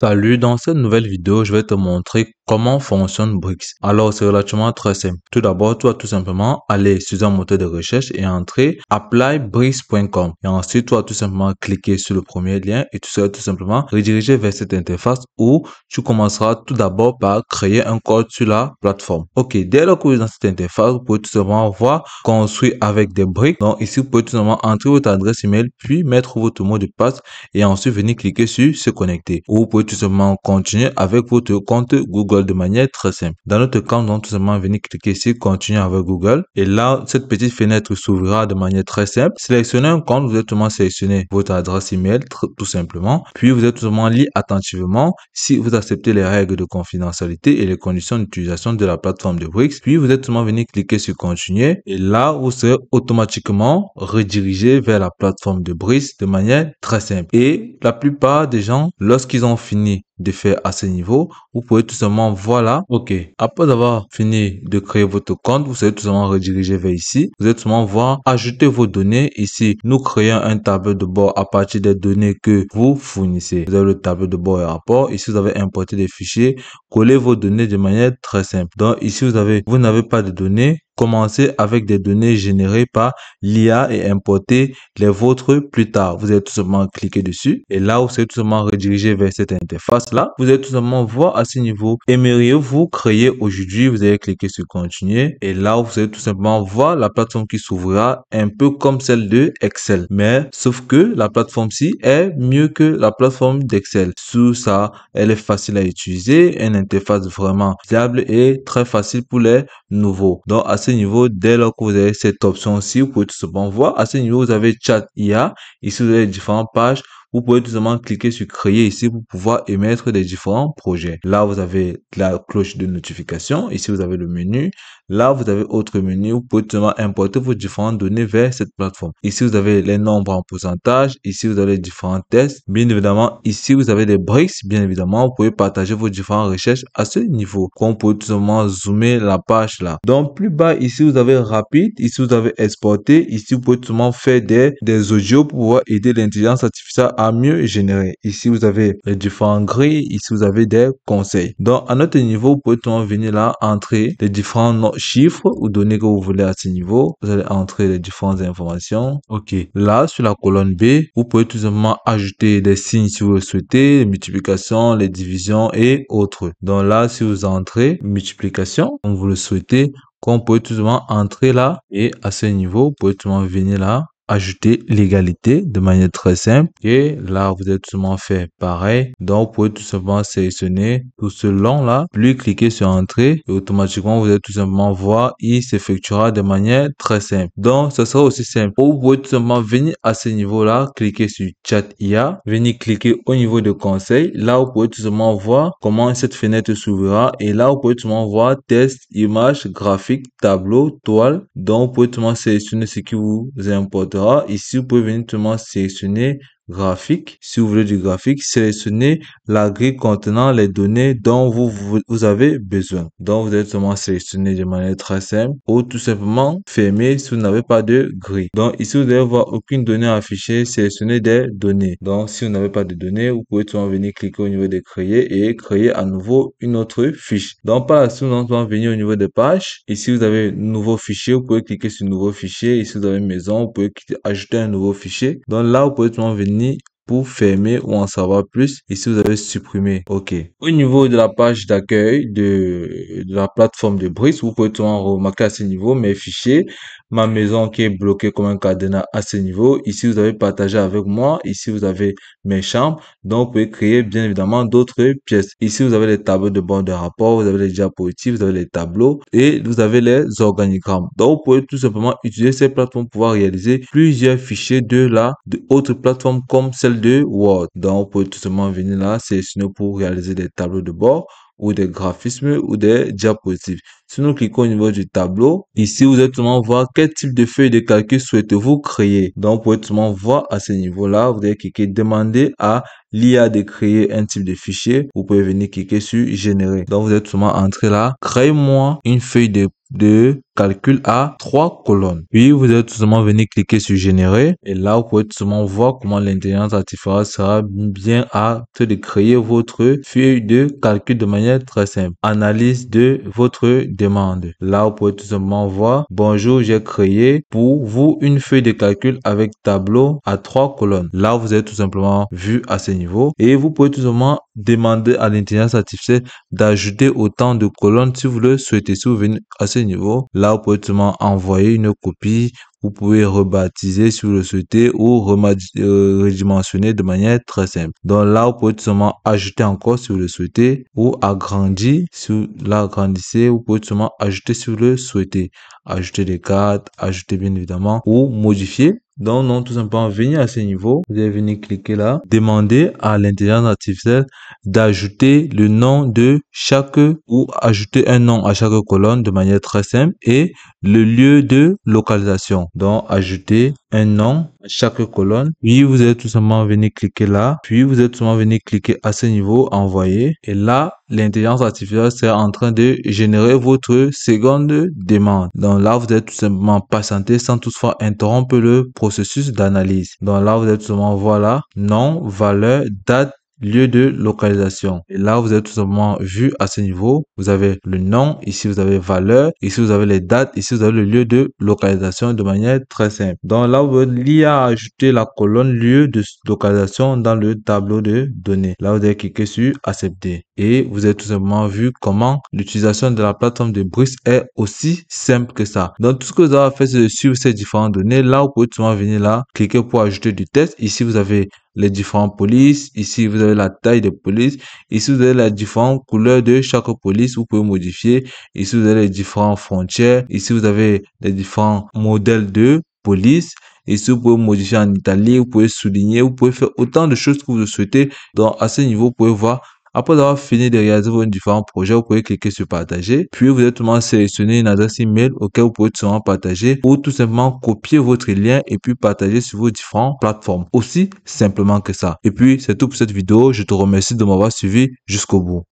Salut, dans cette nouvelle vidéo, je vais te montrer comment fonctionne Brix. Alors, c'est relativement très simple. Tout d'abord, tu vas tout simplement aller sur un moteur de recherche et entrer applybrix.com. Et ensuite, tu vas tout simplement cliquer sur le premier lien et tu seras tout simplement redirigé vers cette interface où tu commenceras tout d'abord par créer un code sur la plateforme. Ok, dès lors que vous êtes dans cette interface, vous pouvez tout simplement voir construire avec des briques. Donc, ici, vous pouvez tout simplement entrer votre adresse email, puis mettre votre mot de passe et ensuite venir cliquer sur se connecter. Ou vous pouvez tout simplement continuer avec votre compte Google de manière très simple. Dans notre cas, donc tout simplement venir cliquer sur continuer avec Google et là, cette petite fenêtre s'ouvrira de manière très simple. Sélectionnez un compte, vous êtes tout simplement sélectionner votre adresse email tout simplement. Puis vous êtes tout simplement lire attentivement si vous acceptez les règles de confidentialité et les conditions d'utilisation de la plateforme de Brix. Puis vous êtes tout simplement venir cliquer sur continuer et là, vous serez automatiquement redirigé vers la plateforme de Brix de manière très simple. Et la plupart des gens, lorsqu'ils ont fini de faire à ce niveau, vous pouvez tout simplement, voilà, ok. Après avoir fini de créer votre compte, vous serez tout simplement redirigé vers ici. Vous allez tout simplement voir, ajouter vos données. Ici, nous créons un tableau de bord à partir des données que vous fournissez. Vous avez le tableau de bord et rapport. Ici, vous avez importé des fichiers. Collez vos données de manière très simple. Donc, ici, vous n'avez pas de données. Commencez avec des données générées par l'IA et importer les vôtres plus tard. Vous allez tout simplement cliquer dessus et là, vous serez tout simplement redirigé vers cette interface-là. Vous allez tout simplement voir à ce niveau, aimeriez-vous créer aujourd'hui? Vous allez cliquer sur continuer et là, vous allez tout simplement voir la plateforme qui s'ouvrira un peu comme celle de Excel. Mais sauf que la plateforme-ci est mieux que la plateforme d'Excel. Sous ça, elle est facile à utiliser, une interface vraiment fiable et très facile pour les nouveaux. Donc, à ce niveau, dès lors que vous avez cette option-ci, vous pouvez tout simplement voir. À ce niveau, vous avez Chat IA. Ici, vous avez différentes pages. Vous pouvez tout simplement cliquer sur créer ici pour pouvoir émettre des différents projets. Là, vous avez la cloche de notification. Ici, vous avez le menu. Là, vous avez autre menu. Vous pouvez tout simplement importer vos différentes données vers cette plateforme. Ici, vous avez les nombres en pourcentage. Ici, vous avez les différents tests. Bien évidemment, ici, vous avez des breaks. Bien évidemment, vous pouvez partager vos différentes recherches à ce niveau. Qu'on peut tout simplement zoomer la page là. Donc, plus bas, ici, vous avez rapide. Ici, vous avez exporter. Ici, vous pouvez tout simplement faire des audios pour pouvoir aider l'intelligence artificielle à mieux générer. Ici, vous avez les différents grilles. Ici, vous avez des conseils. Donc, à notre niveau, vous pouvez tout simplement venir là, entrer les différents chiffres ou données que vous voulez à ce niveau. Vous allez entrer les différentes informations. OK. Là, sur la colonne B, vous pouvez tout simplement ajouter des signes si vous le souhaitez, les multiplications, les divisions et autres. Donc là, si vous entrez multiplication, comme vous le souhaitez, qu'on peut tout simplement entrer là et à ce niveau, vous pouvez tout simplement venir là, ajouter l'égalité de manière très simple et là vous allez tout simplement faire pareil. Donc vous pouvez tout simplement sélectionner tout ce long là, puis cliquer sur entrée et automatiquement vous allez tout simplement voir, il s'effectuera de manière très simple. Donc ce sera aussi simple. Ou vous pouvez tout simplement venir à ce niveau là, cliquer sur chat IA, venir cliquer au niveau de conseil. Là vous pouvez tout simplement voir comment cette fenêtre s'ouvrira et là vous pouvez tout simplement voir test, image, graphique, tableau, toile. Donc vous pouvez tout simplement sélectionner ce qui vous importera. Ici, vous pouvez venir tout simplement sélectionner graphique. Si vous voulez du graphique, sélectionnez la grille contenant les données dont vous avez besoin. Donc, vous allez seulement sélectionner de manière très simple ou tout simplement fermer si vous n'avez pas de grille. Donc, ici, vous allez voir aucune donnée affichée, sélectionnez des données. Donc, si vous n'avez pas de données, vous pouvez tout simplement venir cliquer au niveau de créer et créer à nouveau une autre fiche. Donc, par la suite, nous allons venir au niveau des pages. Ici, vous avez nouveau fichier, vous pouvez cliquer sur nouveau fichier. Ici, vous avez maison, vous pouvez ajouter un nouveau fichier. Donc là, vous pouvez tout simplement venir pour fermer ou en savoir plus. Ici, vous avez supprimé. OK. Au niveau de la page d'accueil de la plateforme de Brix, vous pouvez tout remarquer à ce niveau mes fichiers, ma maison qui est bloquée comme un cadenas à ce niveau. Ici, vous avez partagé avec moi. Ici, vous avez mes chambres. Donc, vous pouvez créer bien évidemment d'autres pièces. Ici, vous avez les tableaux de bord de rapport, vous avez les diapositives, vous avez les tableaux et vous avez les organigrammes. Donc, vous pouvez tout simplement utiliser ces plateformes pour pouvoir réaliser plusieurs fichiers de autres plateformes comme celle de Word. Donc, vous pouvez tout simplement venir là, sélectionner pour réaliser des tableaux de bord ou des graphismes ou des diapositives. Si nous cliquons au niveau du tableau, ici, vous allez tout simplement voir quel type de feuille de calcul souhaitez-vous créer. Donc, vous pouvez tout simplement voir à ce niveau-là, vous allez cliquer demander à l'IA de créer un type de fichier. Vous pouvez venir cliquer sur générer. Donc, vous allez tout simplement entrer là, crée-moi une feuille de calcul à 3 colonnes. Puis vous allez tout simplement venir cliquer sur générer et là vous pouvez tout simplement voir comment l'intelligence artificielle sera bien apte de créer votre feuille de calcul de manière très simple. Analyse de votre demande. Là vous pouvez tout simplement voir: bonjour, j'ai créé pour vous une feuille de calcul avec tableau à 3 colonnes. Là vous avez tout simplement vu à ce niveau et vous pouvez tout simplement demander à l'intelligence artificielle d'ajouter autant de colonnes si vous le souhaitez. Si vous venez à ce niveau, là vous pouvez tout simplement envoyer une copie. Vous pouvez rebaptiser si vous le souhaitez ou redimensionner de manière très simple. Donc là, vous pouvez tout simplement ajouter encore si vous le souhaitez ou agrandir. Si vous l'agrandissez, vous pouvez tout simplement ajouter si vous le souhaitez. Ajouter des cartes, ajouter bien évidemment ou modifier. Donc non, tout simplement venir à ce niveau, vous allez venir cliquer là, demander à l'intelligence artificielle d'ajouter le nom de chaque ou ajouter un nom à chaque colonne de manière très simple et le lieu de localisation. Donc ajouter un nom à chaque colonne. Puis vous allez tout simplement venir cliquer là, puis vous allez tout simplement venir cliquer à ce niveau, envoyer, et là l'intelligence artificielle sera en train de générer votre seconde demande. Donc là, vous allez tout simplement patienter sans toutefois interrompre le processus d'analyse. Donc là, vous allez tout simplement voir là, nom, valeur, date, lieu de localisation. Et là, vous avez tout simplement vu à ce niveau, vous avez le nom, ici vous avez valeur, ici vous avez les dates, ici vous avez le lieu de localisation de manière très simple. Donc là, l'IA a ajouté la colonne lieu de localisation dans le tableau de données. Là, vous allez cliquer sur accepter. Et vous avez tout simplement vu comment l'utilisation de la plateforme de Brisk est aussi simple que ça. Donc tout ce que vous avez à faire, c'est de suivre ces différentes données. Là, vous pouvez tout simplement venir là, cliquer pour ajouter du texte. Ici, vous avez les différentes polices. Ici, vous avez la taille des polices. Ici, vous avez les différentes couleurs de chaque police. Vous pouvez modifier. Ici, vous avez les différentes frontières. Ici, vous avez les différents modèles de police. Ici, vous pouvez modifier en italique. Vous pouvez souligner. Vous pouvez faire autant de choses que vous le souhaitez. Donc, à ce niveau, vous pouvez voir. Après avoir fini de réaliser vos différents projets, vous pouvez cliquer sur partager. Puis, vous allez tout simplement sélectionner une adresse email auquel vous pouvez tout simplement partager ou tout simplement copier votre lien et puis partager sur vos différentes plateformes. Aussi simplement que ça. Et puis, c'est tout pour cette vidéo. Je te remercie de m'avoir suivi jusqu'au bout.